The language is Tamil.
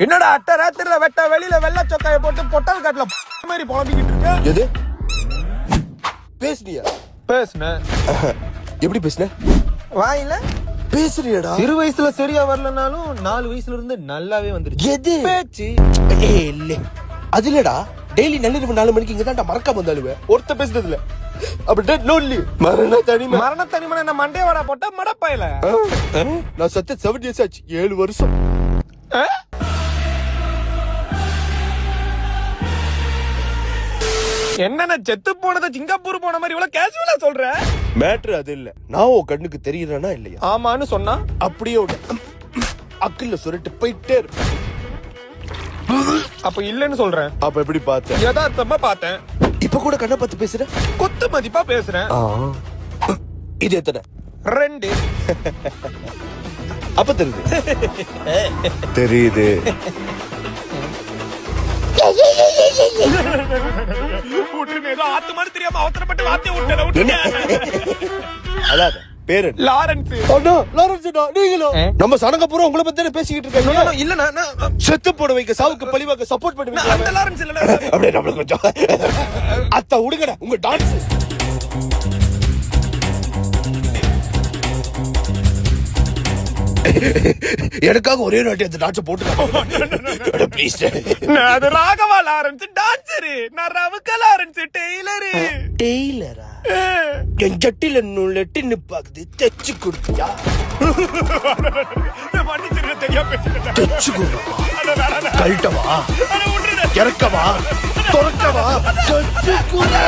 என்னடா அட்ட ராத்திரில வெட்ட வெளியில வெள்ள சொக்காய போட்டு பொட்டல் காட்டுல மாதிரி புலம்பிக்கிட்டு இருக்க? எது பேசுனியா? பேசுன எப்படி பேசுன? வாயில பேசுறியடா? சிறு வயசுல சரியா வரலனாலும் 4 வயசுல இருந்து நல்லாவே வந்துருச்சு. எது பேச்சு இல்ல அது இல்லடா. டெய்லி நள்ளிரவு 4 மணிக்கு இங்க தான் மறக்காம வந்தாலுவேன். ஒருத்த பேசுறது இல்ல. அப்படியே லோன்லி மரண தனிமை என்ன மண்டையோட போட்ட மடப்பாயில. நான் சத்த 7 இயர்ஸ் ஆச்சு. 7 வருஷம். என்னன்னா செத்து போனதை சிங்கப்பூர் போன மாதிரி இவ்வளவு கேஷுவலா சொல்ற? மேட்ரு அது இல்ல. நான் உன் கண்ணுக்கு தெரியறேனா இல்லையா? ஆமான்னு சொன்னா அப்படியே அக்கில்ல சொல்லிட்டு போயிட்டே இருப்பேன். அப்ப இல்லன்னு சொல்றேன். அப்ப எப்படி பார்த்த? யதார்த்தமா பார்த்தேன். இப்ப கூட கண்ணை பார்த்து பேசுற? குத்து மதிப்பா பேசுறேன். இது எத்தனை? 2. அப்ப தெரியுது. தெரியுது. ஆத்து மாதிரி தெரியாம அவசரப்பட்டு வார்த்தையை விட்டேன். அதான் பேரு லாரன்ஸ். நீங்களும் நம்ம சனங்கபுரம் உங்களை பத்தி பேசிக்கிட்டு இருக்காங்க. இல்ல நான் செத்து போட வைக்க சாவுக்கு பழிவாக்க சப்போர்ட் பண்ணுவீங்க. அந்த லாரன்ஸ் இல்ல. அப்படியே நம்மளுக்கு கொஞ்சம் அத்தா உடுங்கடா உங்க டான்ஸ். எனக்காக ஒரே நாட்டி அந்த டான்ஸ் போட்டு ப்ளீஸ். நான் அது ராகவா லாரன்ஸ் டான்சரு. நான் ரவுக்க லாரன்ஸ் டெய்லரு. டெய்லரா? என் ஜட்டில நுள்ளட்டி நிப்பாக்குது. தைச்சு கொடுத்தியா? தைச்சு கொடுப்பா. கழட்டவா? இறக்கவா? துறக்கவா? தைச்சு கொடு.